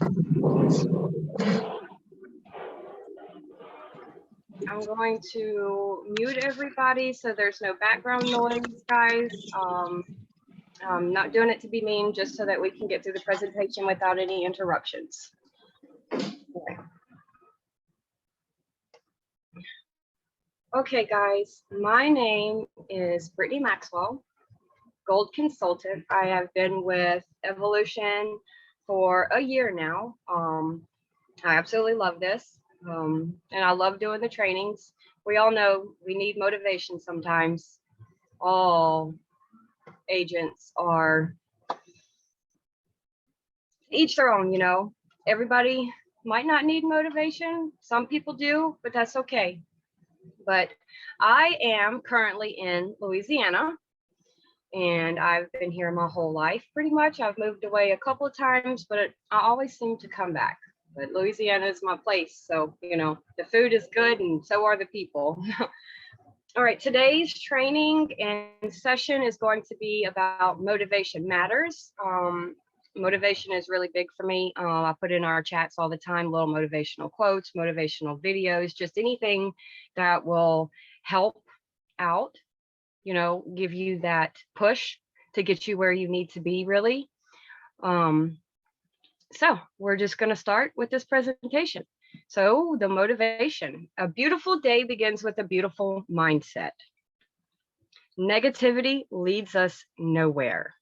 I'm going to mute everybody so there's no background noise, guys. I'm not doing it to be mean, just so that we can get through the presentation without any interruptions. Okay, guys, my name is Brittany Maxwell, Gold Consultant. I have been with Evolution for a year now. I absolutely love this, and I love doing the trainings. We all know we need motivation sometimes. All agents are each their own, you know. Everybody might not need motivation. Some people do, but that's okay. But I am currently in Louisiana, and I've been here my whole life pretty much. I've moved away a couple of times, but I always seem to come back. But Louisiana is my place, so you know the food is good, and so are the people. All right, today's training and session is going to be about motivation matters. Motivation is really big for me. I put in our chats all the time, little motivational quotes, motivational videos, just anything that will help out, you know, give you that push to get you where you need to be, really. So we're just going to start with this presentation. So the motivation, a beautiful day begins with a beautiful mindset. Negativity leads us nowhere.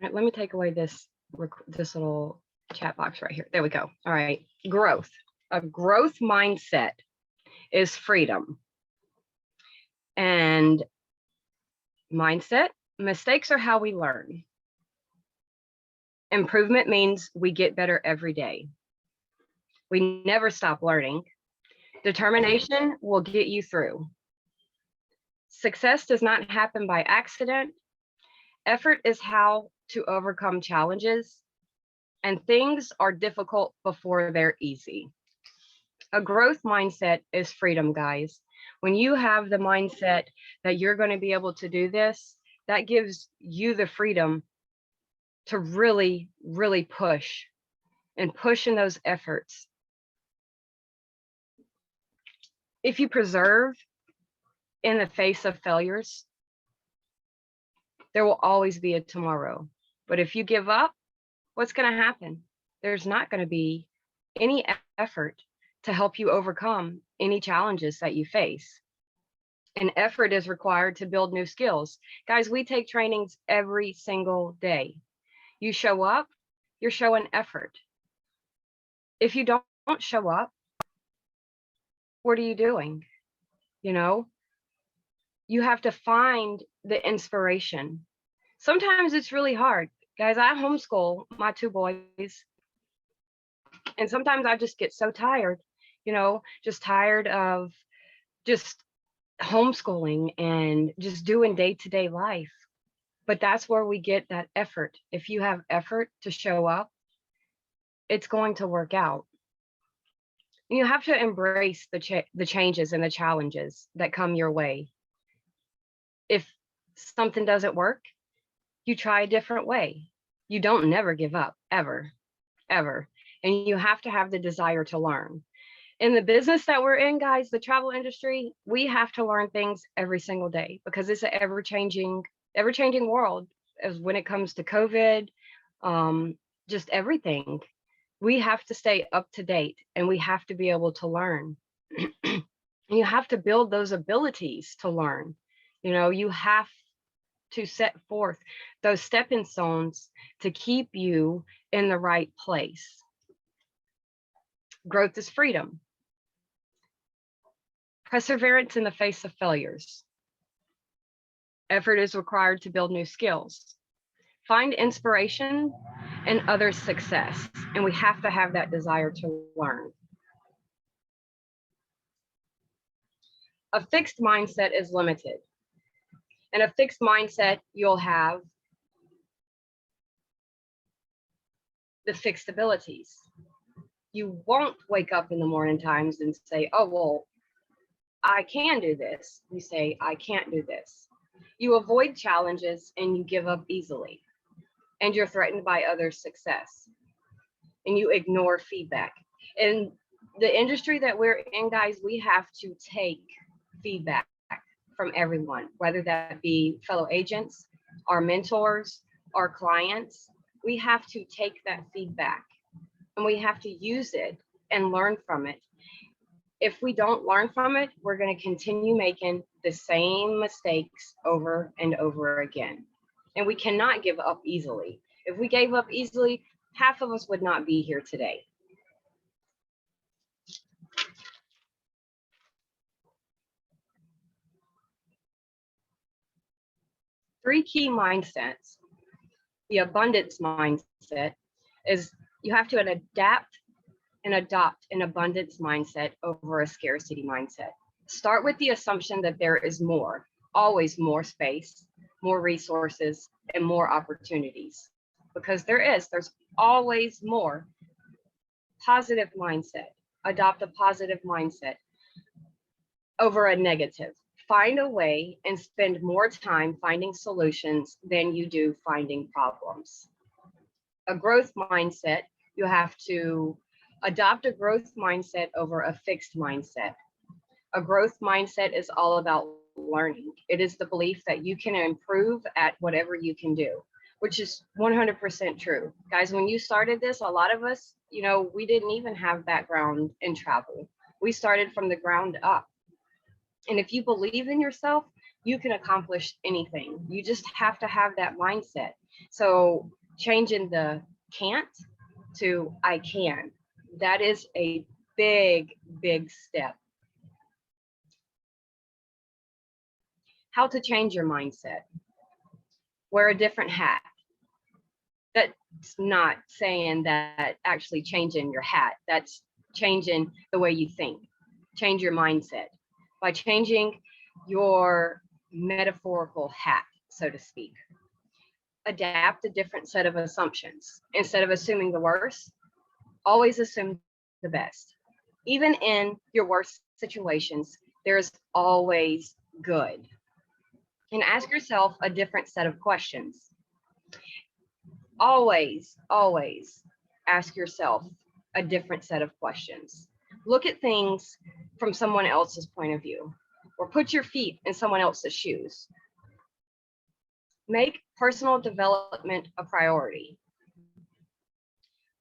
All right, let me take away this little chat box right here. There we go. All right, growth. A growth mindset is freedom. And mindset, mistakes are how we learn. Improvement means we get better every day. We never stop learning. Determination will get you through. Success does not happen by accident. Effort is how to overcome challenges, and things are difficult before they're easy. A growth mindset is freedom, guys. When you have the mindset that you're going to be able to do this, that gives you the freedom to really, really push in those efforts. If you persevere in the face of failures, there will always be a tomorrow. But if you give up, what's going to happen? There's not going to be any effort to help you overcome any challenges that you face. And effort is required to build new skills. Guys, we take trainings every single day. You show up, you're showing effort. If you don't show up, what are you doing? You know, you have to find the inspiration. Sometimes it's really hard. Guys, I homeschool my 2 boys, and sometimes I just get so tired, you know, just tired of just homeschooling and just doing day-to-day life. But that's where we get that effort. If you have effort to show up, it's going to work out. You have to embrace the changes and the challenges that come your way. If something doesn't work, you try a different way. You don't never give up, ever, ever. And you have to have the desire to learn. In the business that we're in, guys, the travel industry, we have to learn things every single day because it's an ever-changing world. As when it comes to COVID, just everything. We have to stay up to date, and we have to be able to learn. And you have to build those abilities to learn. You know, you have to set forth those stepping stones to keep you in the right place. Growth is freedom. Perseverance in the face of failures. Effort is required to build new skills. Find inspiration in others' success, and we have to have that desire to learn. A fixed mindset is limited. In a fixed mindset, you'll have the fixed abilities. You won't wake up in the morning times and say, oh, well, I can do this. You say, I can't do this. You avoid challenges and you give up easily. and you're threatened by others' success, and you ignore feedback. In the industry that we're in, guys, we have to take feedback from everyone, whether that be fellow agents, our mentors, our clients. We have to take that feedback and we have to use it and learn from it. If we don't learn from it, we're going to continue making the same mistakes over and over again. And we cannot give up easily. If we gave up easily, half of us would not be here today. Three key mindsets. The abundance mindset is you have to adapt and adopt an abundance mindset over a scarcity mindset. Start with the assumption that there is more, always more space, more resources, and more opportunities, because there's always more. Positive mindset. Adopt a positive mindset over a negative. Find a way and spend more time finding solutions than you do finding problems. A growth mindset, you have to adopt a growth mindset over a fixed mindset. A growth mindset is all about learning. It is the belief that you can improve at whatever you can do, which is 100% true. Guys, when you started this, a lot of us, we didn't even have background in travel. We started from the ground up. And if you believe in yourself, you can accomplish anything. You just have to have that mindset. So changing the can't to I can, that is a big, big step. How to change your mindset. Wear a different hat. That's not saying that actually changing your hat. That's changing the way you think. Change your mindset by changing your metaphorical hat, so to speak. Adapt a different set of assumptions. Instead of assuming the worst, always assume the best. Even in your worst situations, there's always good. And ask yourself a different set of questions. Always, always ask yourself a different set of questions. Look at things from someone else's point of view, or put your feet in someone else's shoes. Make personal development a priority.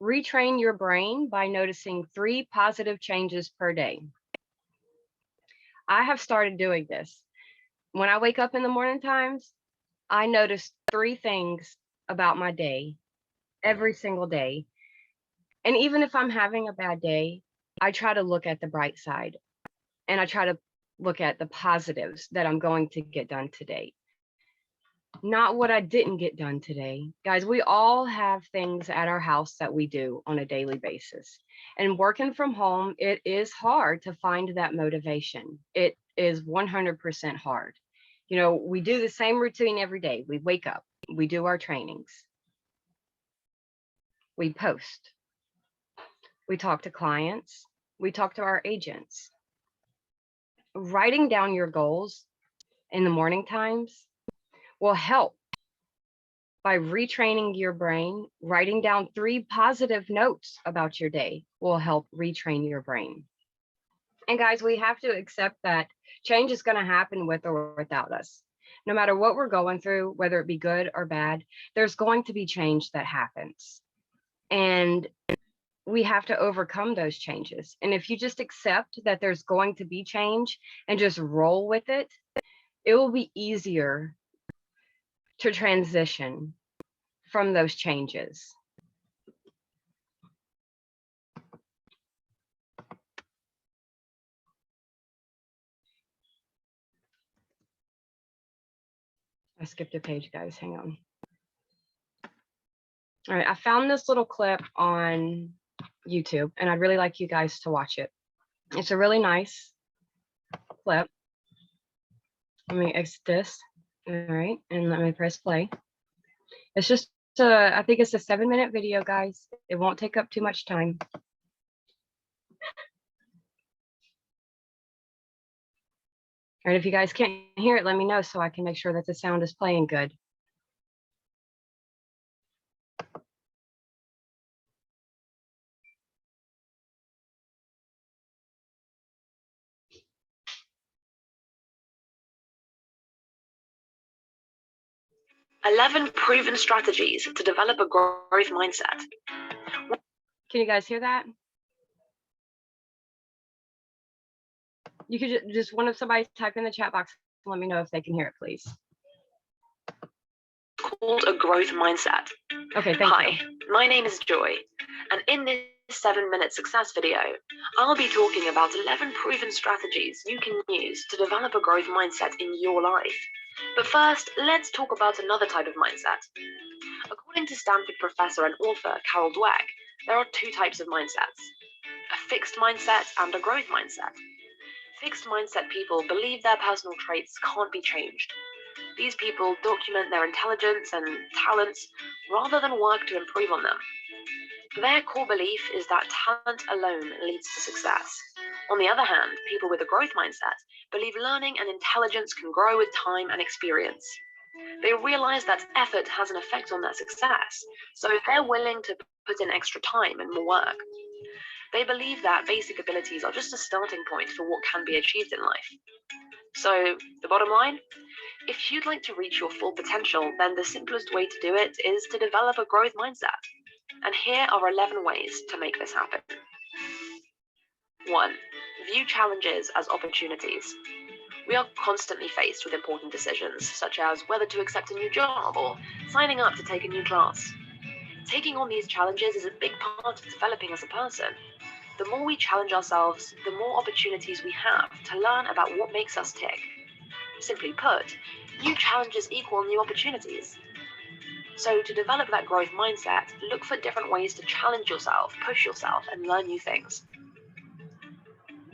Retrain your brain by noticing 3 positive changes per day. I have started doing this. When I wake up in the morning times, I notice 3 things about my day every single day. And even if I'm having a bad day, I try to look at the bright side and I try to look at the positives that I'm going to get done today. Not what I didn't get done today. Guys, we all have things at our house that we do on a daily basis. And working from home, it is hard to find that motivation. It is 100% hard. We do the same routine every day. We wake up, we do our trainings, we post, we talk to clients, we talk to our agents. Writing down your goals in the morning times will help. By retraining your brain, writing down 3 positive notes about your day will help retrain your brain. And guys, we have to accept that change is going to happen with or without us. No matter what we're going through, whether it be good or bad, there's going to be change that happens. And we have to overcome those changes. And if you just accept that there's going to be change and just roll with it, it will be easier to transition from those changes. I skipped a page, guys. Hang on. All right, I found this little clip on YouTube, and I'd really like you guys to watch it. It's a really nice clip. Let me exit this. All right, and let me press play. It's just, I think it's a 7-minute video, guys. It won't take up too much time. All right, if you guys can't hear it, let me know so I can make sure that the sound is playing good. 11 proven strategies to develop a growth mindset. Can you guys hear that? You could just one of somebody type in the chat box and let me know if they can hear it, please. Called a growth mindset. Okay, thank you. Hi, my name is Joy, and in this 7-minute success video, I'll be talking about 11 proven strategies you can use to develop a growth mindset in your life. But first, let's talk about another type of mindset. According to Stanford professor and author Carol Dweck, there are 2 types of mindsets: a fixed mindset and a growth mindset. Fixed mindset people believe their personal traits can't be changed. These people document their intelligence and talents rather than work to improve on them. Their core belief is that talent alone leads to success. On the other hand, people with a growth mindset believe learning and intelligence can grow with time and experience. They realize that effort has an effect on their success, so they're willing to put in extra time and more work. They believe that basic abilities are just a starting point for what can be achieved in life. So, the bottom line? If you'd like to reach your full potential, then the simplest way to do it is to develop a growth mindset. And here are 11 ways to make this happen. 1. View challenges as opportunities. We are constantly faced with important decisions, such as whether to accept a new job or signing up to take a new class. Taking on these challenges is a big part of developing as a person. The more we challenge ourselves, the more opportunities we have to learn about what makes us tick. Simply put, new challenges equal new opportunities. So to develop that growth mindset, look for different ways to challenge yourself, push yourself, and learn new things.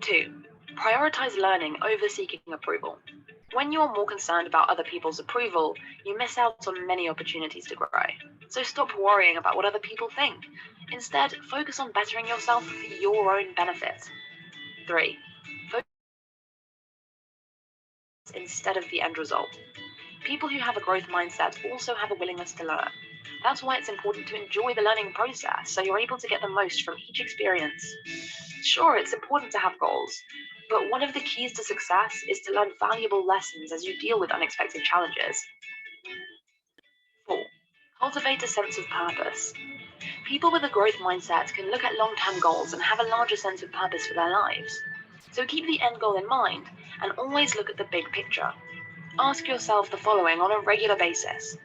2. Prioritize learning over seeking approval. When you are more concerned about other people's approval, you miss out on many opportunities to grow. So stop worrying about what other people think. Instead, focus on bettering yourself for your own benefit. 3. Focus instead of the end result. People who have a growth mindset also have a willingness to learn. That's why it's important to enjoy the learning process so you're able to get the most from each experience. Sure, it's important to have goals, but one of the keys to success is to learn valuable lessons as you deal with unexpected challenges. 4. Cultivate a sense of purpose. People with a growth mindset can look at long-term goals and have a larger sense of purpose for their lives. So keep the end goal in mind and always look at the big picture. Ask yourself the following on a regular basis.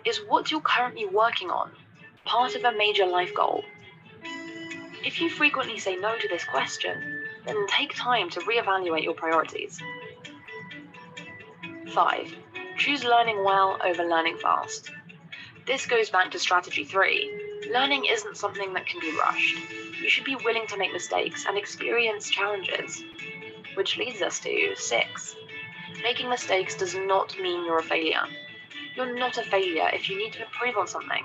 Is what you're currently working on part of a major life goal? If you frequently say no to this question, then take time to reevaluate your priorities. 5. Choose learning well over learning fast. This goes back to strategy 3. Learning isn't something that can be rushed. You should be willing to make mistakes and experience challenges. Which leads us to 6. Making mistakes does not mean you're a failure. You're not a failure if you need to improve on something.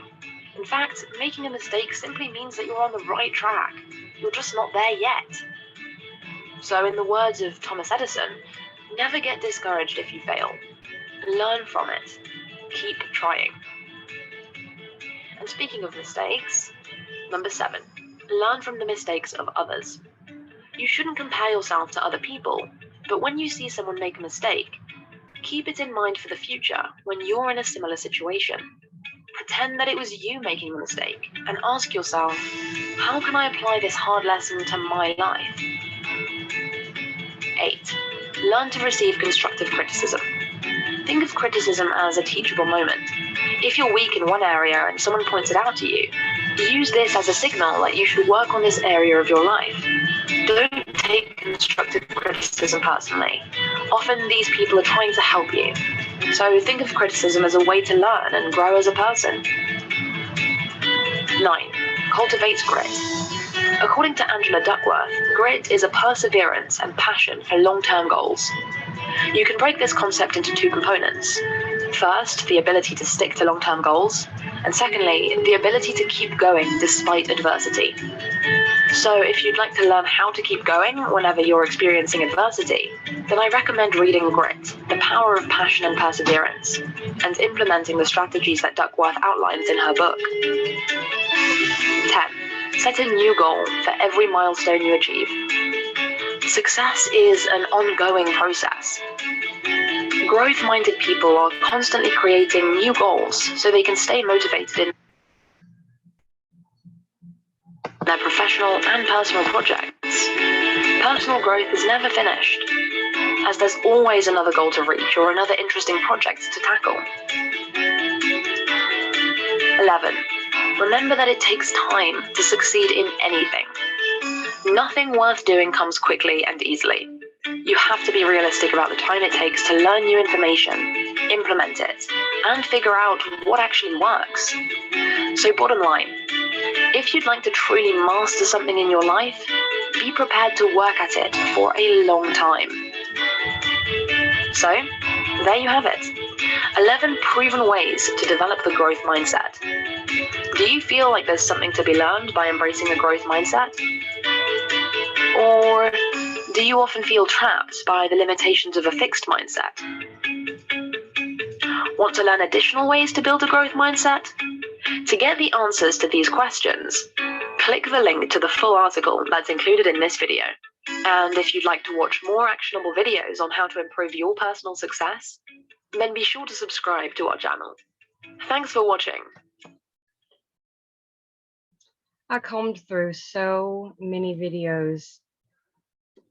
In fact, making a mistake simply means that you're on the right track. You're just not there yet. So in the words of Thomas Edison, never get discouraged if you fail. Learn from it. Keep trying. And speaking of mistakes, number 7, learn from the mistakes of others. You shouldn't compare yourself to other people, but when you see someone make a mistake, keep it in mind for the future when you're in a similar situation. Pretend that it was you making the mistake and ask yourself, how can I apply this hard lesson to my life? 8. Learn to receive constructive criticism. Think of criticism as a teachable moment. If you're weak in one area and someone points it out to you, use this as a signal that you should work on this area of your life. Don't take constructive criticism personally. Often these people are trying to help you. So think of criticism as a way to learn and grow as a person. 9. Cultivate grit. According to Angela Duckworth, grit is a perseverance and passion for long-term goals. You can break this concept into 2 components. First, the ability to stick to long-term goals, and secondly, the ability to keep going despite adversity. So if you'd like to learn how to keep going whenever you're experiencing adversity, then I recommend reading Grit, The Power of Passion and Perseverance, and implementing the strategies that Duckworth outlines in her book. 10. Set a new goal for every milestone you achieve. Success is an ongoing process. Growth-minded people are constantly creating new goals so they can stay motivated in their professional and personal projects. Personal growth is never finished, as there's always another goal to reach or another interesting project to tackle. 11. Remember that it takes time to succeed in anything. Nothing worth doing comes quickly and easily. You have to be realistic about the time it takes to learn new information, implement it, and figure out what actually works. So bottom line, if you'd like to truly master something in your life, be prepared to work at it for a long time. So, there you have it. 11 proven ways to develop the growth mindset. Do you feel like there's something to be learned by embracing a growth mindset? Or do you often feel trapped by the limitations of a fixed mindset? Want to learn additional ways to build a growth mindset? To get the answers to these questions, click the link to the full article that's included in this video. And if you'd like to watch more actionable videos on how to improve your personal success, then be sure to subscribe to our channel. Thanks for watching. I combed through so many videos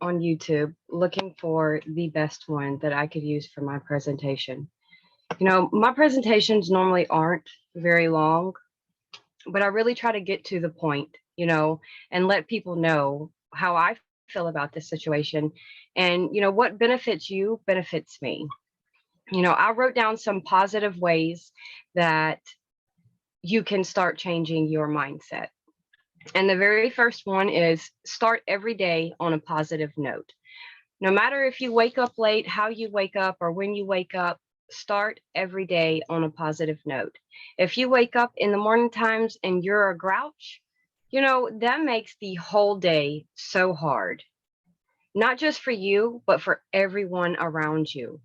on YouTube looking for the best one that I could use for my presentation. You know, my presentations normally aren't very long, but I really try to get to the point, you know, and let people know how I feel about this situation. And, you know, what benefits you benefits me. You know, I wrote down some positive ways that you can start changing your mindset. And the very first one is start every day on a positive note. No matter if you wake up late, how you wake up, or when you wake up, start every day on a positive note. If you wake up in the morning times and you're a grouch, you know, that makes the whole day so hard. Not just for you, but for everyone around you.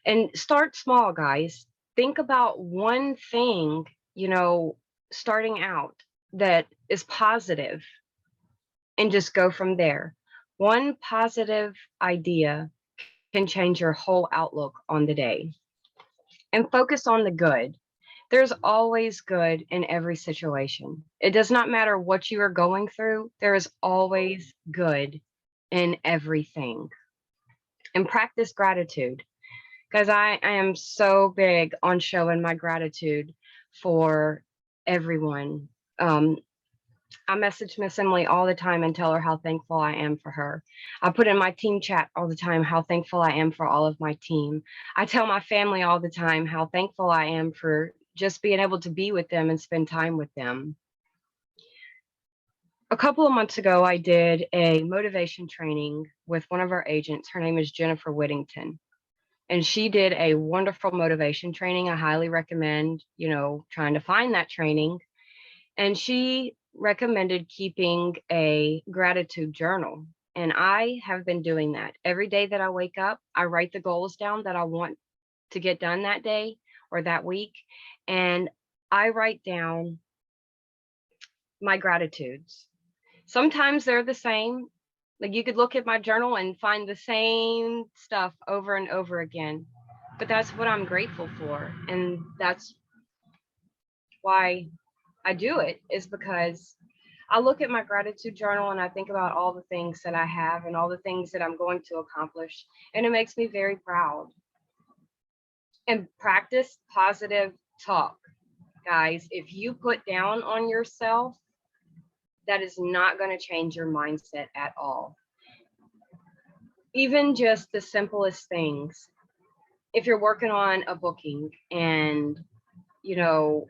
And start small, guys. Think about one thing, you know, starting out that is positive and just go from there. One positive idea can change your whole outlook on the day. And focus on the good. There's always good in every situation. It does not matter what you are going through, there is always good in everything. And practice gratitude, because I am so big on showing my gratitude for everyone. I message Miss Emily all the time and tell her how thankful I am for her. I put in my team chat all the time how thankful I am for all of my team. I tell my family all the time how thankful I am for just being able to be with them and spend time with them. A couple of months ago, I did a motivation training with one of our agents. Her name is Jennifer Whittington. And she did a wonderful motivation training. I highly recommend, you know, trying to find that training. And she recommended keeping a gratitude journal. And I have been doing that. Every day that I wake up, I write the goals down that I want to get done that day or that week. And I write down my gratitudes. Sometimes they're the same. Like you could look at my journal and find the same stuff over and over again. But that's what I'm grateful for. And that's why I do it, is because I look at my gratitude journal and I think about all the things that I have and all the things that I'm going to accomplish. And it makes me very proud. And practice positive talk. Guys, if you put down on yourself, that is not going to change your mindset at all. Even just the simplest things. If you're working on a booking and, you know,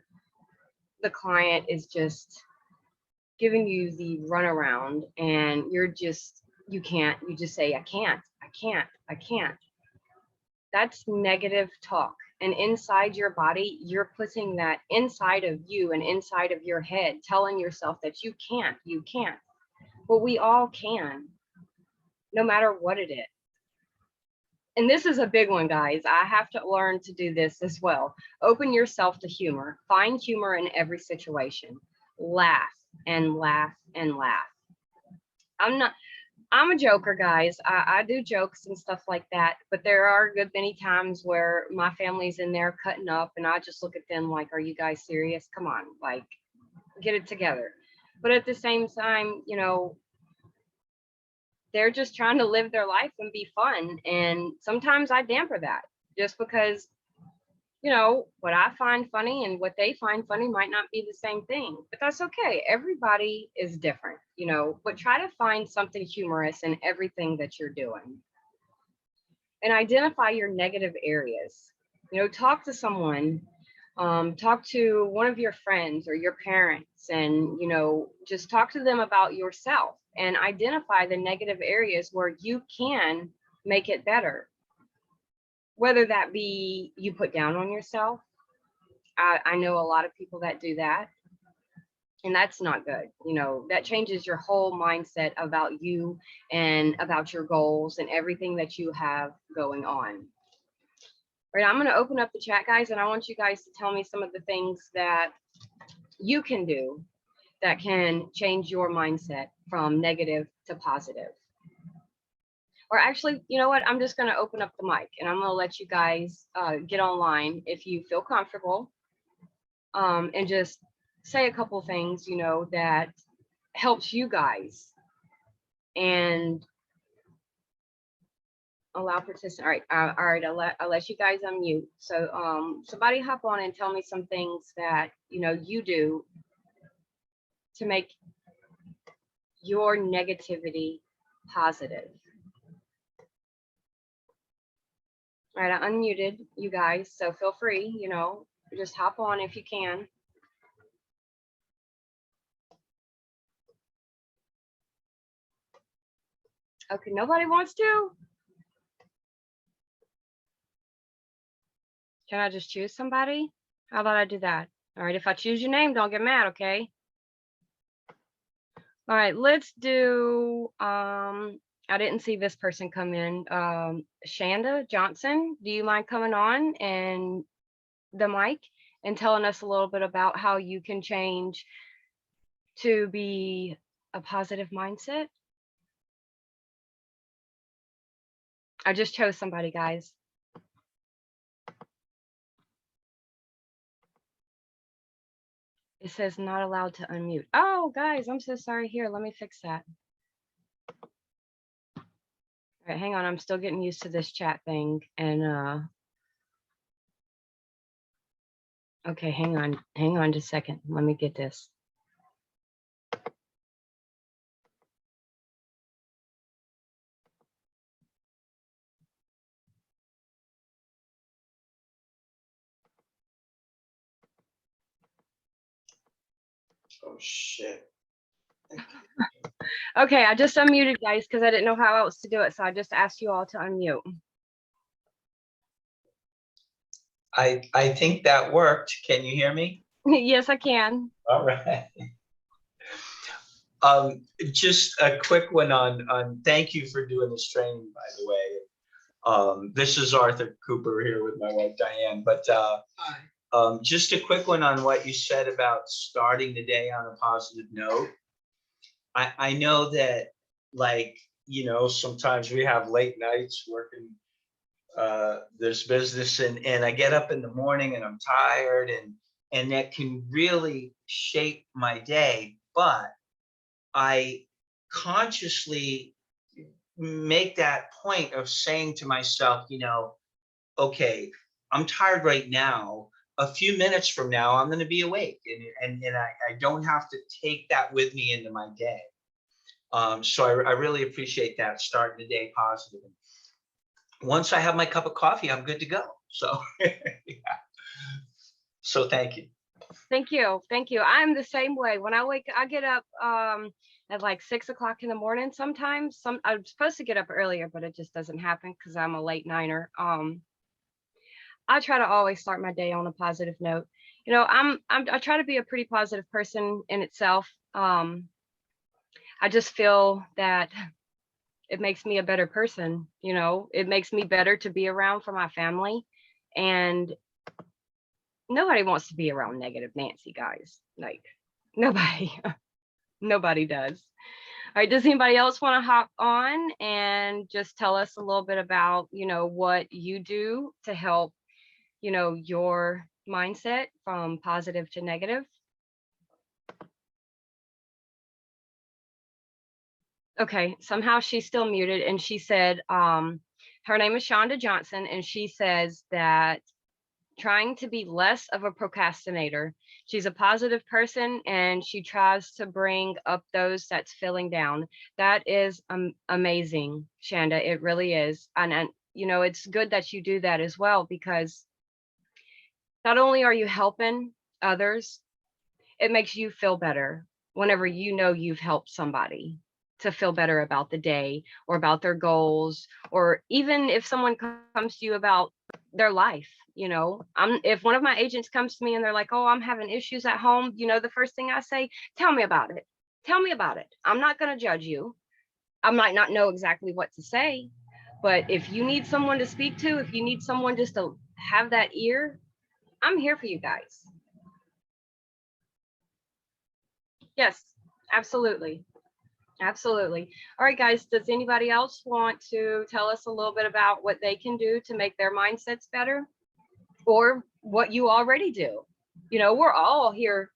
the client is just giving you the runaround and you just say, I can't. That's negative talk. And inside your body, you're putting that inside of you and inside of your head, telling yourself that you can't. But we all can, no matter what it is. And this is a big one, guys. I have to learn to do this as well. Open yourself to humor. Find humor in every situation. Laugh and laugh and laugh. I'm a joker, guys. I do jokes and stuff like that, but there are a good many times where my family's in there cutting up and I just look at them like, are you guys serious? Come on, like, get it together. But at the same time, you know, they're just trying to live their life and be fun. And sometimes I damper that just because, you know, what I find funny and what they find funny might not be the same thing, but that's okay. Everybody is different, you know, but try to find something humorous in everything that you're doing and identify your negative areas. You know, talk to someone, talk to one of your friends or your parents, and, you know, just talk to them about yourself and identify the negative areas where you can make it better. Whether that be you put down on yourself. I know a lot of people that do that, and that's not good. You know, that changes your whole mindset about you and about your goals and everything that you have going on. All right, I'm going to open up the chat, guys, and I want you guys to tell me some of the things that you can do that can change your mindset from negative to positive. Or actually, you know what? I'm just going to open up the mic and I'm going to let you guys get online if you feel comfortable, and just say a couple things, you know, that helps you guys and allow participants. All right, I'll let you guys unmute. So somebody hop on and tell me some things that, you know, you do to make your negativity positive. All right, I unmuted you guys, so feel free, you know, just hop on if you can. Okay, nobody wants to? Can I just choose somebody? How about I do that? All right, if I choose your name, don't get mad, okay? All right, let's do, I didn't see this person come in. Shanda Johnson, do you mind coming on and the mic and telling us a little bit about how you can change to be a positive mindset? I just chose somebody, guys. It says not allowed to unmute. Oh, guys, I'm so sorry. Here, let me fix that. All right, hang on. I'm still getting used to this chat thing. And okay, hang on just a second. Let me get this. Oh shit. Okay, I just unmuted, guys, because I didn't know how else to do it. So I just asked you all to unmute. I think that worked. Can you hear me? Yes, I can. All right. Just a quick one on thank you for doing this training, by the way. This is Arthur Cooper here with my wife Diane. But just a quick one on what you said about starting the day on a positive note. I know that, like, you know, sometimes we have late nights working this business, and I get up in the morning and I'm tired, and that can really shape my day. But I consciously make that point of saying to myself, you know, okay, I'm tired right now. A few minutes from now, I'm going to be awake, and I don't have to take that with me into my day. So I really appreciate that, starting the day positive. Once I have my cup of coffee, I'm good to go. So, yeah. So thank you. Thank you. Thank you. I'm the same way. When I get up at like 6 o'clock in the morning sometimes. I'm supposed to get up earlier, but it just doesn't happen because I'm a late nighter. I try to always start my day on a positive note. You know, I try to be a pretty positive person in itself. I just feel that it makes me a better person. You know, it makes me better to be around for my family, and nobody wants to be around negative Nancy, guys. Like, nobody. Nobody does. right, does anybody else want to hop on and just tell us a little bit about, what you do to help, your mindset from positive to negative? Okay, somehow she's still muted, and she said, her name is Shonda Johnson, and she says that trying to be less of a procrastinator. She's a positive person, and she tries to bring up those that's feeling down. That is amazing, Shonda. It really is. And it's good that you do that as well, because not only are you helping others, it makes you feel better whenever you've helped somebody to feel better about the day or about their goals, or even if someone comes to you about their life. If one of my agents comes to me and they're like, oh, I'm having issues at home, the first thing I say, tell me about it. Tell me about it. I'm not going to judge you. I might not know exactly what to say, but if you need someone to speak to, if you need someone just to have that ear, I'm here for you guys. Yes, absolutely. Absolutely. All right, guys, does anybody else want to tell us a little bit about what they can do to make their mindsets better, or what you already do? We're all here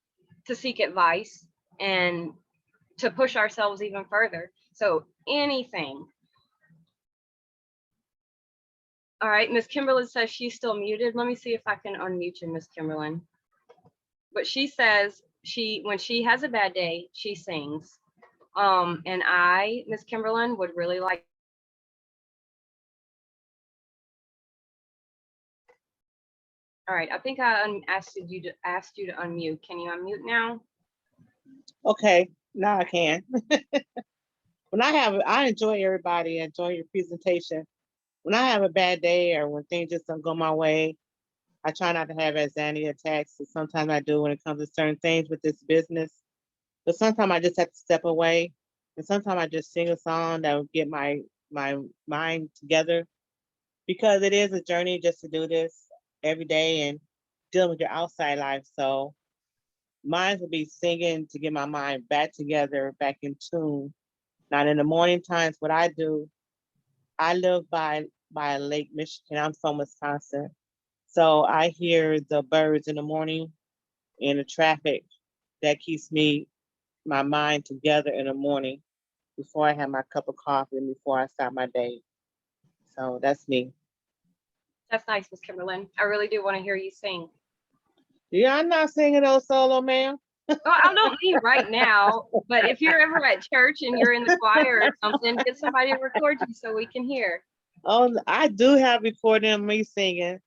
to seek advice and to push ourselves even further. So anything. All right, Miss Kimberly says she's still muted. Let me see if I can unmute you, Miss Kimberly. But she says when she has a bad day, she sings. And I, Miss Kimberlyn, would really like. All right, I think I asked you to unmute. Can you unmute now? Okay, now I can. I enjoy everybody, enjoy your presentation. When I have a bad day or when things just don't go my way, I try not to have anxiety attacks. So sometimes I do when it comes to certain things with this business. But sometimes I just have to step away. And sometimes I just sing a song that will get my mind together, because it is a journey just to do this every day and dealing with your outside life. So mine would be singing to get my mind back together, back in tune. Now in the morning times, what I do, I live by Lake Michigan. I'm from Wisconsin. So I hear the birds in the morning and the traffic. That keeps my mind together in the morning before I have my cup of coffee and before I start my day. So that's me. That's nice, Miss Kimberlyn. I really do want to hear you sing. Yeah, I'm not singing no solo, ma'am. Well, I don't mean right now, but if you're ever at church and you're in the choir or something, get somebody to record you so we can hear. Oh, I do have recording of me singing.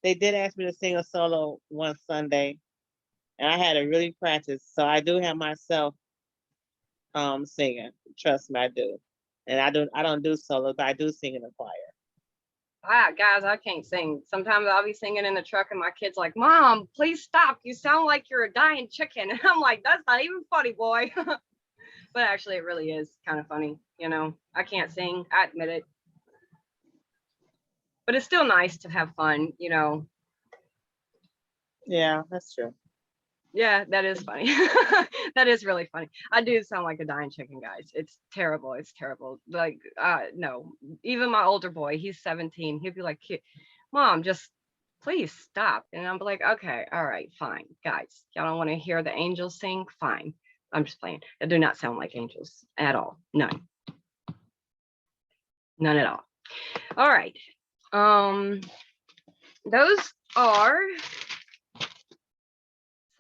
They did ask me to sing a solo one Sunday, and I had to really practice. So I do have myself singing. Trust me, I do. And I don't do solo, but I do sing in the choir. Guys, I can't sing. Sometimes I'll be singing in the truck and my kid's like, Mom, please stop. You sound like you're a dying chicken. And I'm like, that's not even funny, boy. But actually, it really is kind of funny. I can't sing. I admit it. But it's still nice to have fun, Yeah, that's true. Yeah, that is funny. That is really funny. I do sound like a dying chicken, guys. It's terrible. It's terrible. Like, no, even my older boy, he's 17. He'll be like, Mom, just please stop. And I'm like, okay, all right, fine. Guys, y'all don't want to hear the angels sing? Fine. I'm just playing. They do not sound like angels at all. None. None at all. All right. Those are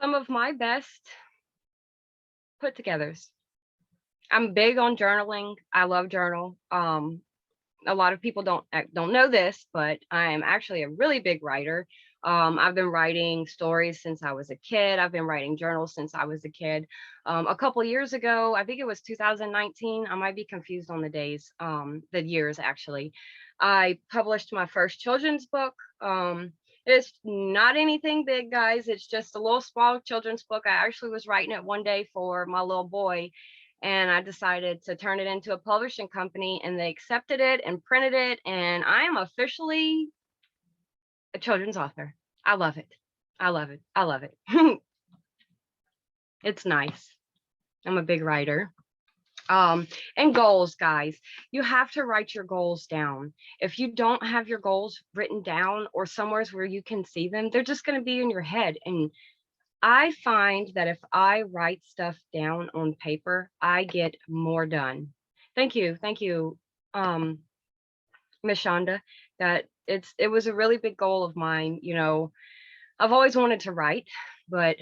some of my best put togethers. I'm big on journaling. I love journal. A lot of people don't know this, but I am actually a really big writer. I've been writing stories since I was a kid. I've been writing journals since I was a kid. A couple years ago, I think it was 2019. I might be confused on the days, the years actually. I published my first children's book. It's not anything big, guys. It's just a little small children's book. I actually was writing it one day for my little boy, and I decided to turn it into a publishing company, and they accepted it and printed it, and I am officially a children's author. I love it. I love it. I love it. It's nice. I'm a big writer. And goals, guys, you have to write your goals down. If you don't have your goals written down or somewhere where you can see them, they're just going to be in your head. And I find that if I write stuff down on paper, I get more done. Thank you. Thank you, Miss Shonda. That it was a really big goal of mine. You know, I've always wanted to write, but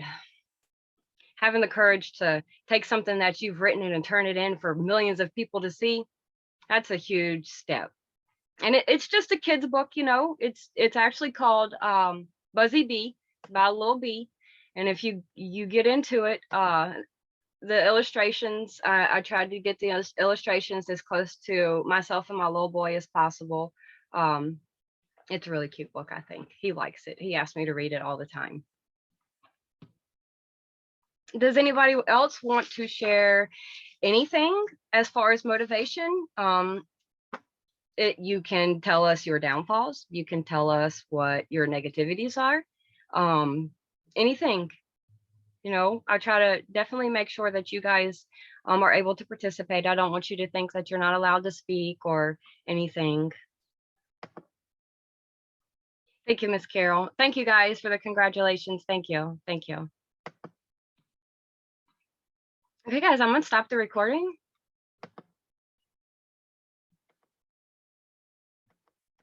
having the courage to take something that you've written and turn it in for millions of people to see, that's a huge step. And it's just a kid's book, you know. It's actually called Buzzy Bee, about a little bee. And if you get into it, the illustrations, I tried to get the illustrations as close to myself and my little boy as possible. It's a really cute book, I think. He likes it. He asks me to read it all the time. Does anybody else want to share anything as far as motivation? You can tell us your downfalls. You can tell us what your negativities are. Anything. You know, I try to definitely make sure that you guys are able to participate. I don't want you to think that you're not allowed to speak or anything. Thank you, Miss Carol. Thank you guys for the congratulations. Thank you. Thank you. Okay, guys, I'm gonna stop the recording.